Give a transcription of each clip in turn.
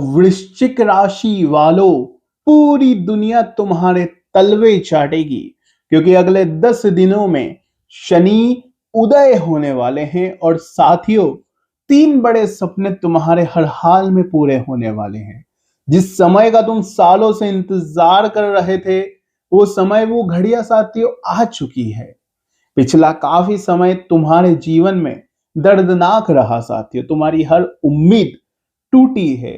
वृश्चिक राशि वालों, पूरी दुनिया तुम्हारे तलवे चाटेगी, क्योंकि अगले 10 दिनों में शनि उदय होने वाले हैं। और साथियों, 3 बड़े सपने तुम्हारे हर हाल में पूरे होने वाले हैं। जिस समय का तुम सालों से इंतजार कर रहे थे, वो समय, वो घड़ियां साथियों आ चुकी है। पिछला काफी समय तुम्हारे जीवन में दर्दनाक रहा साथियों। तुम्हारी हर उम्मीद टूटी है,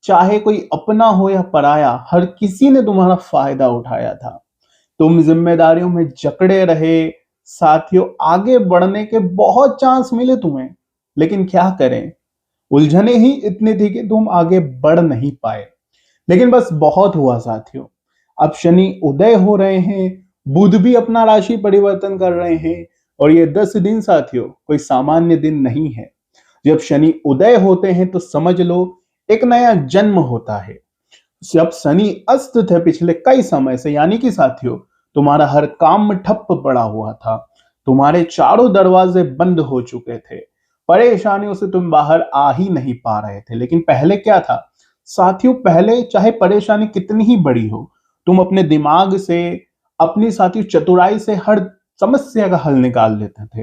चाहे कोई अपना हो या पराया, हर किसी ने तुम्हारा फायदा उठाया था। तुम जिम्मेदारियों में जकड़े रहे साथियों। आगे बढ़ने के बहुत चांस मिले तुम्हें, लेकिन क्या करें, उलझने ही इतनी थी कि तुम आगे बढ़ नहीं पाए। लेकिन बस बहुत हुआ साथियों। अब शनि उदय हो रहे हैं, बुध भी अपना राशि परिवर्तन कर रहे हैं। और ये 10 दिन साथियों कोई सामान्य दिन नहीं है। जब शनि उदय होते हैं तो समझ लो एक नया जन्म होता है। जब शनि अस्त थे पिछले कई समय से, यानी कि साथियों तुम्हारा हर काम में ठप्प पड़ा हुआ था। तुम्हारे चारों दरवाजे बंद हो चुके थे। परेशानियों से तुम बाहर आ ही नहीं पा रहे थे। लेकिन पहले क्या था साथियों, पहले चाहे परेशानी कितनी ही बड़ी हो, तुम अपने दिमाग से, अपनी साथियों चतुराई से हर समस्या का हल निकाल लेते थे।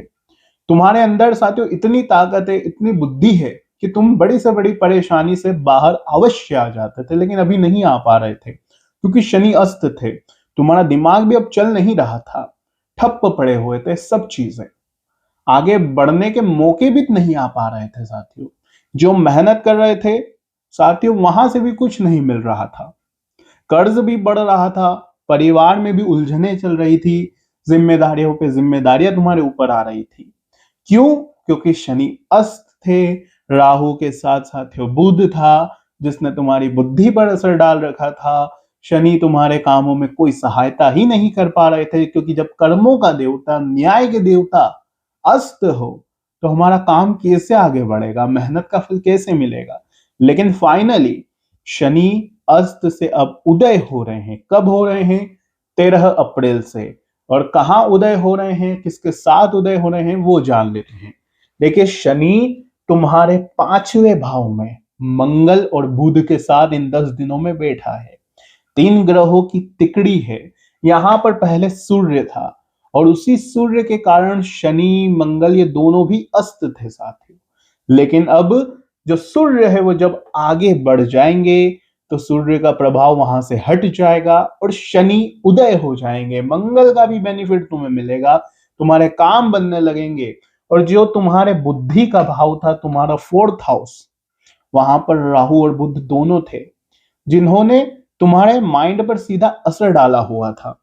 तुम्हारे अंदर साथियों इतनी ताकत है, इतनी बुद्धि है कि तुम बड़ी से बड़ी परेशानी से बाहर अवश्य आ जाते थे। लेकिन अभी नहीं आ पा रहे थे, क्योंकि शनि अस्त थे। तुम्हारा दिमाग भी अब चल नहीं रहा था, ठप्प पड़े हुए थे सब चीजें। आगे बढ़ने के मौके भी नहीं आ पा रहे थे साथियों। जो मेहनत कर रहे थे साथियों, वहां से भी कुछ नहीं मिल रहा था। कर्ज भी बढ़ रहा था, परिवार में भी उलझने चल रही थी, जिम्मेदारियों पे जिम्मेदारियां तुम्हारे ऊपर आ रही थी। क्यों? क्योंकि शनि अस्त थे, राहु के साथ साथियों बुध था, जिसने तुम्हारी बुद्धि पर असर डाल रखा था। शनि तुम्हारे कामों में कोई सहायता ही नहीं कर पा रहे थे, क्योंकि जब कर्मों का देवता, न्याय के देवता अस्त हो, तो हमारा काम कैसे आगे बढ़ेगा, मेहनत का फल कैसे मिलेगा। लेकिन फाइनली शनि अस्त से अब उदय हो रहे हैं। कब हो रहे हैं? 13 अप्रैल से। और कहां उदय हो रहे हैं, किसके साथ उदय हो रहे हैं, वो जान लेते हैं। देखिए, शनि तुम्हारे 5वें भाव में मंगल और बुध के साथ इन 10 दिनों में बैठा है। 3 ग्रहों की तिकड़ी है। यहां पर पहले सूर्य था, और उसी सूर्य के कारण शनि मंगल ये दोनों भी अस्त थे साथियों। लेकिन अब जो सूर्य है वो जब आगे बढ़ जाएंगे, तो सूर्य का प्रभाव वहां से हट जाएगा और शनि उदय हो जाएंगे। मंगल का भी बेनिफिट तुम्हें मिलेगा, तुम्हारे काम बनने लगेंगे। और जो तुम्हारे बुद्धि का भाव था, तुम्हारा 4th हाउस, वहां पर राहु और बुध दोनों थे, जिन्होंने तुम्हारे माइंड पर सीधा असर डाला हुआ था।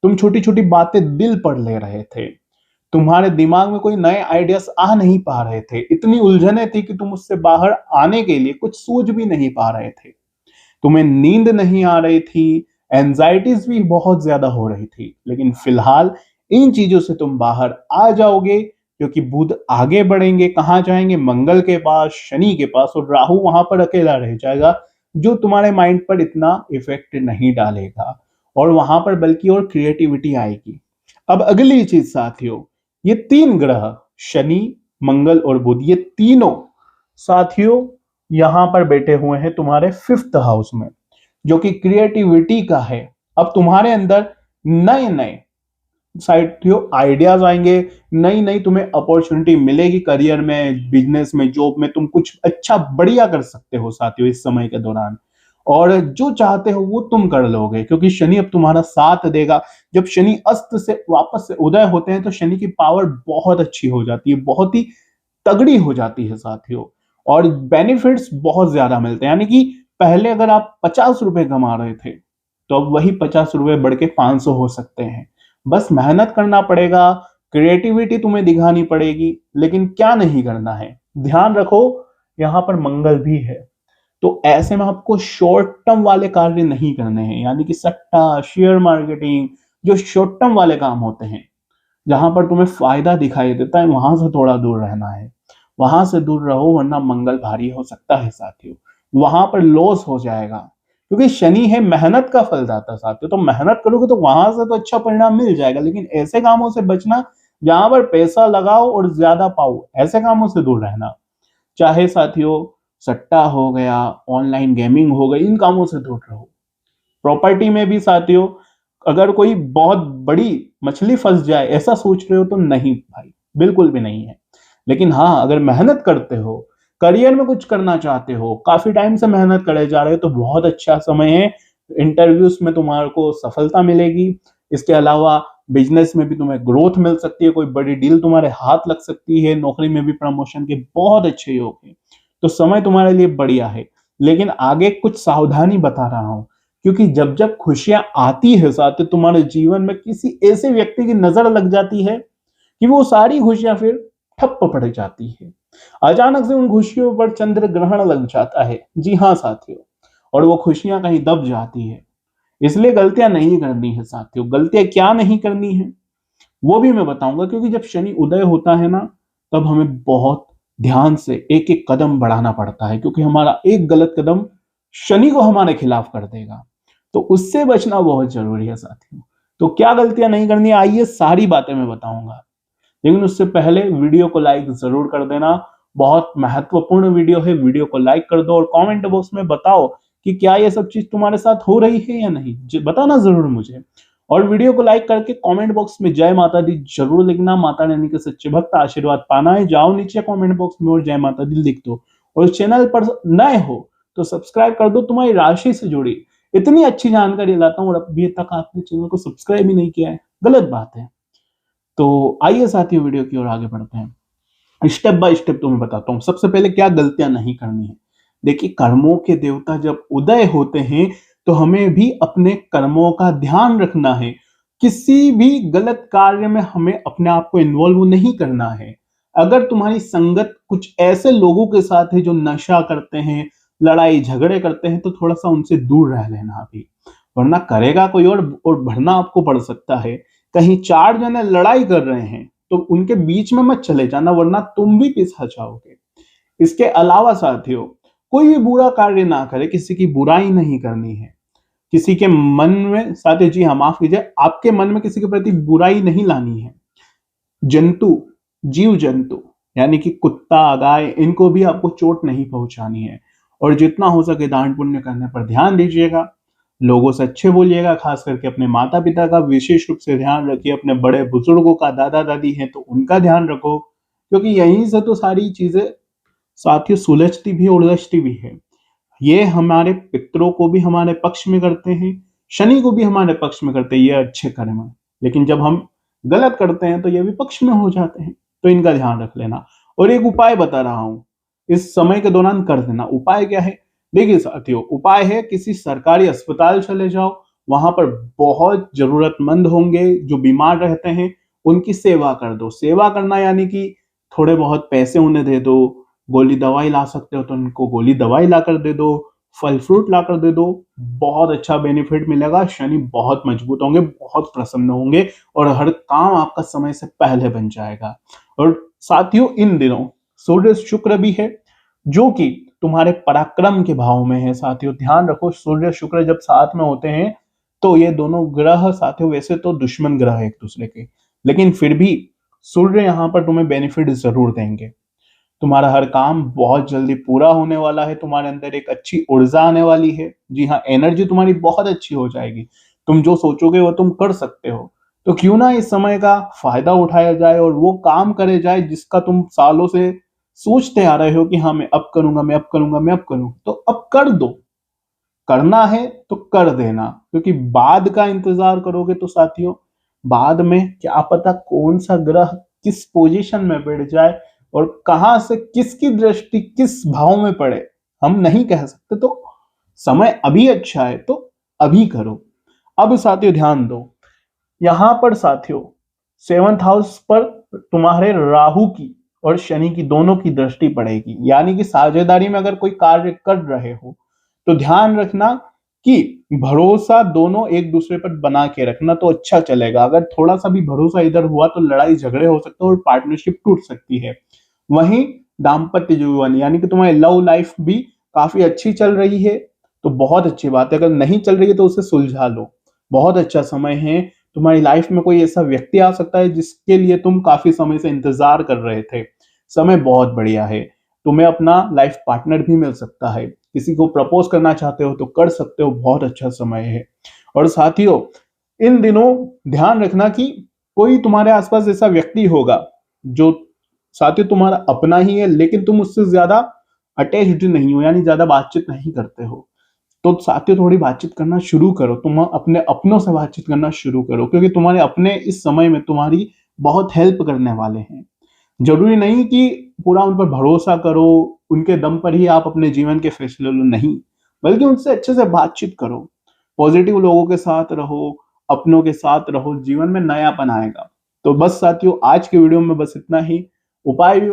तुम छोटी छोटी बातें दिल पर ले रहे थे, तुम्हारे दिमाग में कोई नए आइडियाज आ नहीं पा रहे थे। इतनी उलझने थी कि तुम उससे बाहर आने के लिए कुछ सोच भी नहीं पा रहे थे। तुम्हें नींद नहीं आ रही थी, एंजाइटीज भी बहुत ज्यादा हो रही थी। लेकिन फिलहाल इन चीजों से तुम बाहर आ जाओगे, क्योंकि बुध आगे बढ़ेंगे। कहां जाएंगे? मंगल के पास, शनि के पास, और राहु वहां पर अकेला रह जाएगा, जो तुम्हारे माइंड पर इतना इफेक्ट नहीं डालेगा। और वहां पर बल्कि और क्रिएटिविटी आएगी। अब अगली चीज साथियों, ये 3 ग्रह, शनि, मंगल और बुध, ये तीनों साथियों यहां पर बैठे हुए हैं तुम्हारे 5th हाउस में, जो कि क्रिएटिविटी का है। अब तुम्हारे अंदर नए नए साथियों आइडियाज आएंगे, नई नई तुम्हें अपॉर्चुनिटी मिलेगी करियर में, बिजनेस में, जॉब में। तुम कुछ अच्छा बढ़िया कर सकते हो साथियों इस समय के दौरान। और जो चाहते हो वो तुम कर लोगे, क्योंकि शनि अब तुम्हारा साथ देगा। जब शनि अस्त से वापस से उदय होते हैं, तो शनि की पावर बहुत अच्छी हो जाती है, बहुत ही तगड़ी हो जाती है साथियों। और बेनिफिट्स बहुत ज्यादा मिलते हैं। यानी कि पहले अगर आप 50 रुपए कमा रहे थे, तो अब वही 50 रुपए बढ़ के 500 हो सकते हैं। बस मेहनत करना पड़ेगा, क्रिएटिविटी तुम्हें दिखानी पड़ेगी। लेकिन क्या नहीं करना है, ध्यान रखो, यहां पर मंगल भी है। तो ऐसे में आपको शॉर्ट टर्म वाले कार्य नहीं करने हैं, यानी कि सट्टा, शेयर मार्केटिंग, जो शॉर्ट टर्म वाले काम होते हैं, जहां पर तुम्हें फायदा दिखाई देता है, वहां से थोड़ा दूर रहना है। वहां से दूर रहो, वरना मंगल भारी हो सकता है साथियों। वहां पर लॉस हो जाएगा, क्योंकि शनि है मेहनत का फलदाता साथियों। तो मेहनत करोगे तो वहां से तो अच्छा परिणाम मिल जाएगा। लेकिन ऐसे कामों से बचना जहां पर पैसा लगाओ और ज्यादा पाओ, ऐसे कामों से दूर रहना। चाहे साथियों सट्टा हो गया, ऑनलाइन गेमिंग हो गई, इन कामों से दूर रहो। प्रॉपर्टी में भी साथियों, अगर कोई बहुत बड़ी मछली फंस जाए ऐसा सोच रहे हो तो नहीं भाई, बिल्कुल भी नहीं है। लेकिन हाँ, अगर मेहनत करते हो, करियर में कुछ करना चाहते हो, काफी टाइम से मेहनत करे जा रहे हो, तो बहुत अच्छा समय है। इंटरव्यूज में तुम्हारे को सफलता मिलेगी। इसके अलावा बिजनेस में भी तुम्हें ग्रोथ मिल सकती है, कोई बड़ी डील तुम्हारे हाथ लग सकती है, नौकरी में भी प्रमोशन के बहुत अच्छे योग है। तो समय तुम्हारे लिए बढ़िया है। लेकिन आगे कुछ सावधानी बता रहा हूं, क्योंकि जब जब खुशियां आती है साथ, तुम्हारे जीवन में किसी ऐसे व्यक्ति की नजर लग जाती है कि वो सारी खुशियां फिर ठप्प पड़ जाती है। अचानक से उन खुशियों पर चंद्र ग्रहण लग जाता है, जी हाँ साथियों, और वो खुशियां कहीं दब जाती है। इसलिए गलतियां नहीं करनी है साथियों। गलतियां क्या नहीं करनी है वो भी मैं बताऊंगा, क्योंकि जब शनि उदय होता है ना, तब हमें बहुत ध्यान से एक एक कदम बढ़ाना पड़ता है, क्योंकि हमारा एक गलत कदम शनि को हमारे खिलाफ कर देगा। तो उससे बचना बहुत जरूरी है साथियों। तो क्या गलतियां नहीं करनी है, आइए सारी बातें मैं बताऊंगा। लेकिन उससे पहले वीडियो को लाइक जरूर कर देना। बहुत महत्वपूर्ण वीडियो है, वीडियो को लाइक कर दो और कमेंट बॉक्स में बताओ कि क्या ये सब चीज तुम्हारे साथ हो रही है या नहीं, बताना जरूर मुझे। और वीडियो को लाइक करके कमेंट बॉक्स में जय माता दी जरूर लिखना। माता रानी के सच्चे भक्त आशीर्वाद पाना है, जाओ नीचे कमेंट बॉक्स में और जय माता दी लिख दो। और चैनल पर नए हो तो सब्सक्राइब कर दो, तुम्हारी राशि से जुड़ी इतनी अच्छी जानकारी लाता हूँ और अभी तक आपने चैनल को सब्सक्राइब ही नहीं किया है, गलत बात है। तो आइए साथियों वीडियो की ओर आगे बढ़ते हैं। स्टेप बाय स्टेप तुम्हें बताता हूँ। सबसे पहले क्या गलतियां नहीं करनी है। देखिए, कर्मों के देवता जब उदय होते हैं तो हमें भी अपने कर्मों का ध्यान रखना है। किसी भी गलत कार्य में हमें अपने आप को इन्वॉल्व नहीं करना है। अगर तुम्हारी संगत कुछ ऐसे लोगों के साथ है जो नशा करते हैं, लड़ाई झगड़े करते हैं, तो थोड़ा सा उनसे दूर रह लेना अभी, वरना करेगा कोई और भरना आपको पड़ सकता है। कहीं चार जने लड़ाई कर रहे हैं तो उनके बीच में मत चले जाना, वरना तुम भी पिसा जाओगे। इसके अलावा साथियों, कोई भी बुरा कार्य ना करे, किसी की बुराई नहीं करनी है। किसी के मन में, साथियों जी हाँ माफ कीजिए, आपके मन में किसी के प्रति बुराई नहीं लानी है। जंतु, जीव जंतु यानी कि कुत्ता गाय, इनको भी आपको चोट नहीं पहुंचानी है। और जितना हो सके दान पुण्य करने पर ध्यान दीजिएगा। लोगों से अच्छे बोलिएगा, खास करके अपने माता पिता का विशेष रूप से ध्यान रखिए। अपने बड़े बुजुर्गों का, दादा दादी हैं तो उनका ध्यान रखो, क्योंकि यहीं से तो सारी चीजें साथियों सुलझती भी और उलझती भी है। ये हमारे पितरों को भी हमारे पक्ष में करते हैं, शनि को भी हमारे पक्ष में करते हैं, ये अच्छे कर्म है। लेकिन जब हम गलत करते हैं तो ये विपक्ष में हो जाते हैं, तो इनका ध्यान रख लेना। और एक उपाय बता रहा हूं, इस समय के दौरान कर देना। उपाय क्या है? देखिए साथियों, उपाय है किसी सरकारी अस्पताल चले जाओ। वहां पर बहुत जरूरतमंद होंगे जो बीमार रहते हैं, उनकी सेवा कर दो। सेवा करना यानी कि थोड़े बहुत पैसे उन्हें दे दो, गोली दवाई ला सकते हो तो उनको गोली दवाई ला कर दे दो, फल फ्रूट ला कर दे दो। बहुत अच्छा बेनिफिट मिलेगा। शनि बहुत मजबूत होंगे, बहुत प्रसन्न होंगे और हर काम आपका समय से पहले बन जाएगा। और साथियों, इन दिनों सूर्य शुक्र भी है जो कि तुम्हारे पराक्रम के भाव में है। साथियों ध्यान रखो, सूर्य शुक्र जब साथ में होते हैं तो ये दोनों ग्रह साथियों वैसे तो दुश्मन ग्रह है एक दूसरे के, लेकिन फिर भी सूर्य यहाँ पर तुम्हें बेनिफिट जरूर देंगे। तुम्हारा हर काम बहुत जल्दी पूरा होने वाला है। तुम्हारे अंदर एक अच्छी ऊर्जा आने वाली है। जी हाँ, एनर्जी तुम्हारी बहुत अच्छी हो जाएगी। तुम जो सोचोगे वो तुम कर सकते हो। तो क्यों ना इस समय का फायदा उठाया जाए और वो काम करे जाए जिसका तुम सालों से सोचते आ रहे हो कि हाँ मैं अब करूंगा, मैं अब करूंगा, मैं अब करूंगा, तो अब कर दो। करना है तो कर देना, क्योंकि बाद का इंतजार करोगे तो साथियों बाद में क्या पता कौन सा ग्रह किस पोजीशन में बैठ जाए और कहां से किसकी दृष्टि किस भाव में पड़े, हम नहीं कह सकते। तो समय अभी अच्छा है तो अभी करो। अब साथियों ध्यान दो, यहां पर साथियों 7th हाउस पर तुम्हारे राहु की और शनि की दोनों की दृष्टि पड़ेगी। यानी कि साझेदारी में अगर कोई कार्य कर रहे हो तो ध्यान रखना कि भरोसा दोनों एक दूसरे पर बना के रखना तो अच्छा चलेगा। अगर थोड़ा सा भी भरोसा इधर हुआ तो लड़ाई झगड़े हो सकते हैं और पार्टनरशिप टूट सकती है। वहीं दाम्पत्य जीवन यानी कि तुम्हारी लव लाइफ भी काफी अच्छी चल रही है, तो बहुत अच्छी बात है। अगर नहीं चल रही है तो उसे सुलझा लो, बहुत अच्छा समय है। तुम्हारी लाइफ में कोई ऐसा व्यक्ति आ सकता है जिसके लिए तुम काफी समय से इंतजार कर रहे थे। समय बहुत बढ़िया है। तुम्हें अपना लाइफ पार्टनर भी मिल सकता है। किसी को प्रपोज करना चाहते हो तो कर सकते हो, बहुत अच्छा समय है। और साथियों, इन दिनों ध्यान रखना कि कोई तुम्हारे आसपास ऐसा व्यक्ति होगा जो साथियों तुम्हारा अपना ही है, लेकिन तुम उससे ज्यादा अटैच्ड नहीं हो, यानी ज्यादा बातचीत नहीं करते हो। तो साथियों, थोड़ी बातचीत करना शुरू करो, तुम अपने अपनों से बातचीत करना शुरू करो, क्योंकि तुम्हारे अपने इस समय में तुम्हारी बहुत हेल्प करने वाले हैं। जरूरी नहीं कि पूरा उन पर भरोसा करो, उनके दम पर ही आप अपने जीवन के फैसले लो, नहीं, बल्कि उनसे अच्छे से बातचीत करो, पॉजिटिव लोगों के साथ रहो, अपनों के साथ रहो, जीवन में नयापन आएगा। तो बस साथियों, आज के वीडियो में बस इतना ही। उपाय भी